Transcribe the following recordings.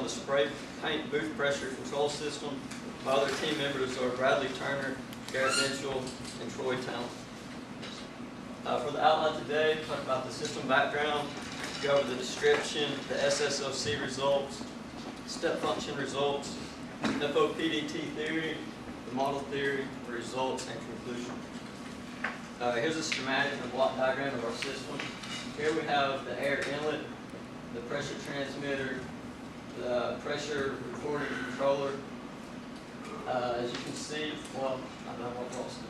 the spray paint booth pressure control system. My other team members are Bradley Turner, Garrett Mitchell, and Troy Talent. For the outline today, talk about the system background, go over the description, the SSOC results, step function results, FOPDT theory, the model theory, the results, and conclusion. Here's a schematic and block diagram of our system. Here we have the air inlet, the pressure transmitter, the pressure recording controller. As you can see, well, I don't know what else to do.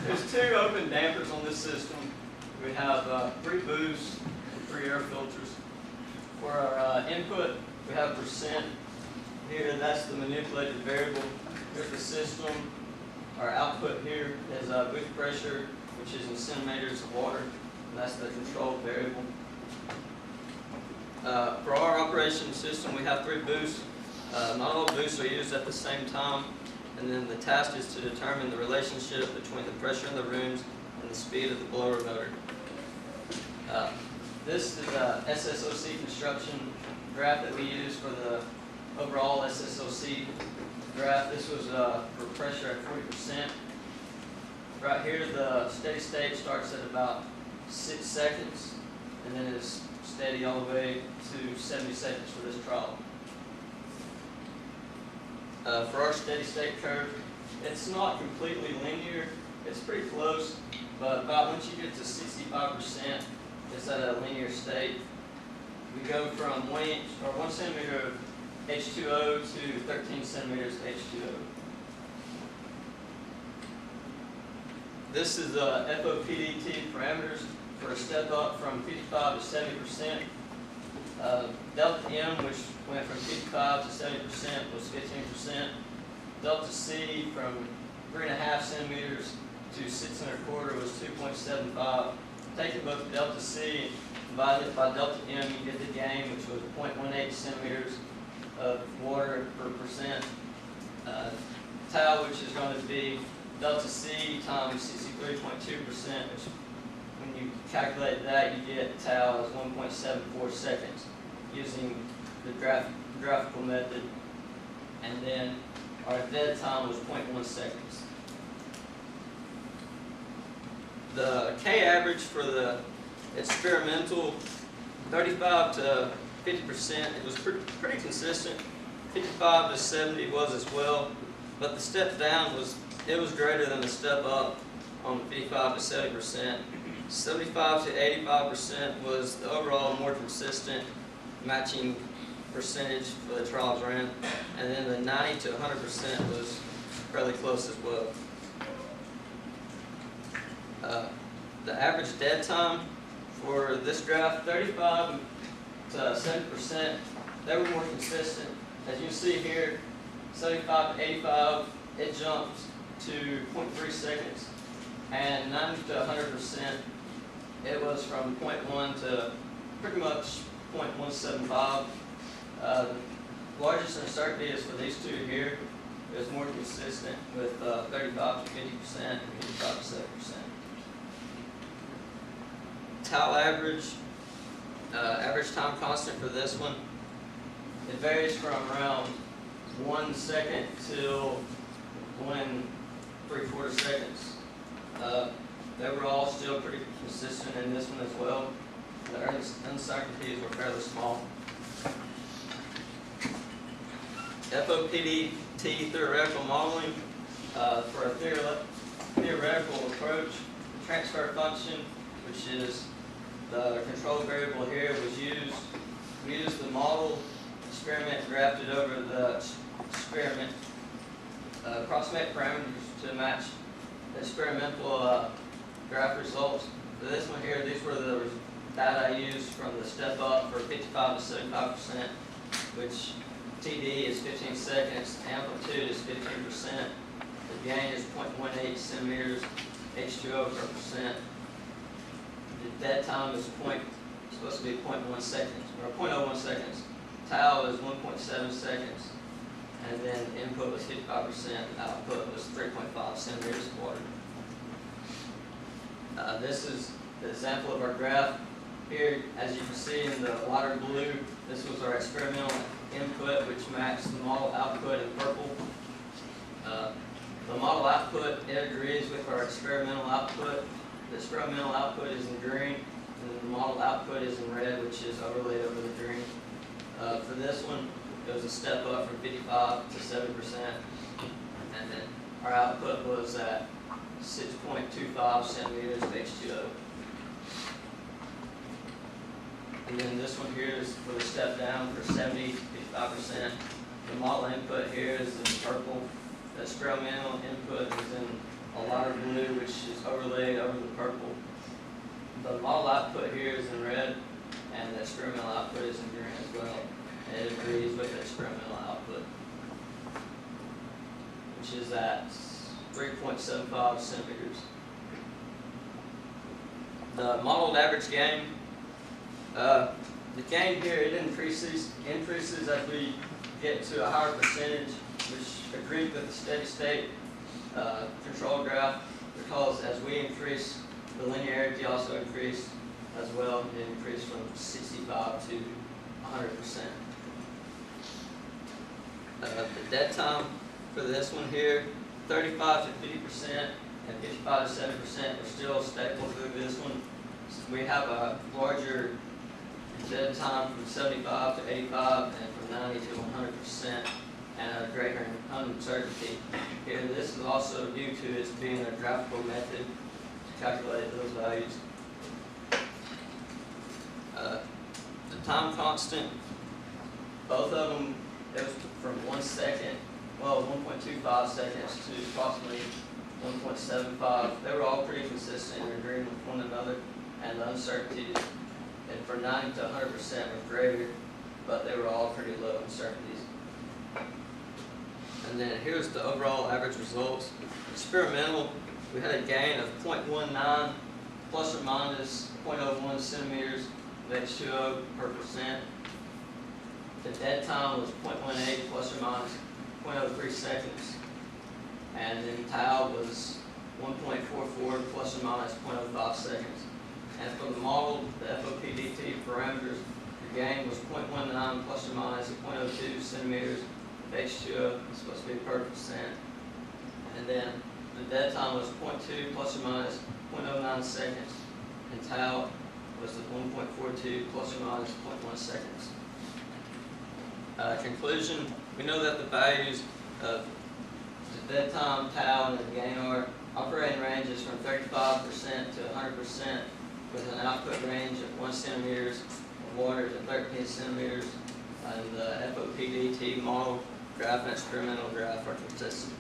There's two open dampers on this system. We have 3 boosts and 3 air filters. For our input, we have percent. Here, that's the manipulated variable. Here's the system. Our output here is booth pressure, which is in centimeters of water, and that's the control variable. For our operation system, we have 3 boosts. Not all boosts are used at the same time, and then the task is to determine the relationship between the pressure in the rooms and the speed of the blower motor. This is a SSOC construction graph that we use for the overall SSOC graph. This was for pressure at 40%. Right here, the steady state starts at about 6 seconds, and then it's steady all the way to 70 seconds for this trial. For our steady state curve, it's not completely linear. It's pretty close, but about once you get to 65%, it's at a linear state. We go from 1 centimeter of H2O to 13 centimeters of H2O. This is FOPDT parameters for a step up from 55 to 70%. Delta M, which went from 55 to 70%, was 15%. Delta C from 3.5 centimeters to 6 1/4 was 2.75. Taking both delta C and dividing it by delta M, you get the gain, which was 0.18 centimeters of water per percent. Tau, which is going to be delta C times 63.2%, which when you calculate that, you get tau as 1.74 seconds using the graphical method. And then our dead time was 0.1 seconds. The K average for the experimental 35 to 50%, it was pretty consistent. 55 to 70 was as well, but the step down was greater than the step up on 55 to 70%. 75 to 85% was the overall more consistent matching percentage for the trials ran, and then the 90 to 100% was fairly close as well. The average dead time for this graph, 35 to 70%, they were more consistent. As you see here, 75 to 85, it jumped to 0.3 seconds, and 90 to 100%, it was from 0.1 to pretty much 0.175. Largest uncertainty is for these two here. It was more consistent with 35 to 50% and 55 to 7%. Tau average, average time constant for this one, it varies from around 1 second till 1 3/4 seconds. They were all still pretty consistent in this one as well. The uncertainties were fairly small. FOPDT theoretical modeling. For a theoretical approach, the transfer function, which is the control variable here, was used. We used the model experiment grafted over the experiment approximate parameters to match the experimental graph results. For this one here, these were the data I used from the step up for 55 to 75%, which TD is 15 seconds, amplitude is 15%, the gain is 0.18 centimeters H2O per percent. The dead time is supposed to be 0.1 seconds, or 0.01 seconds. Tau is 1.7 seconds, and then input was 55%, output was 3.5 centimeters of water. This is the example of our graph. Here, as you can see in the lighter blue, this was our experimental input, which matched the model output in purple. The model output, it agrees with our experimental output. The experimental output is in green, and the model output is in red, which is overlaid over the green. For this one, it was a step up from 55 to 7%, and then our output was at 6.25 centimeters of H2O. And then this one here is for the step down for 70 to 55%. The model input here is in purple. The experimental input is in a lighter blue, which is overlaid over the purple. The model output here is in red, and the experimental output is in green as well. And it agrees with the experimental output, which is at 3.75 centimeters. The modeled average gain, the gain here, it increases as we get to a higher percentage, which agrees with the steady state control graph, because as we increase, the linearity also increased as well. It increased from 65 to 100%. The dead time for this one here, 35 to 50% and 55 to 7% are still stable through this one. So we have a larger dead time from 75 to 85 and from 90 to 100%, and a greater uncertainty here. This is also due to its being a graphical method to calculate those values. The time constant, both of them, it was from 1 second, well, 1.25 seconds to approximately 1.75. They were all pretty consistent in agreeing with one another, and the uncertainties, and for 90 to 100% were greater, but they were all pretty low uncertainties. And then here's the overall average results. Experimental, we had a gain of 0.19 plus or minus 0.01 centimeters of H2O per percent. The dead time was 0.18 plus or minus 0.03 seconds. And then tau was 1.44 plus or minus 0.05 seconds. And for the model, the FOPDT parameters, the gain was 0.19 plus or minus 0.02 centimeters of H2O, it's supposed to be per percent. And then the dead time was 0.2 plus or minus 0.09 seconds. And tau was the 1.42 plus or minus 0.1 seconds. Conclusion, we know that the values of the dead time, tau, and the gain are operating ranges from 35% to 100%, with an output range of 1 centimeters of water to 13 centimeters, and the FOPDT model graph and experimental graph are consistent.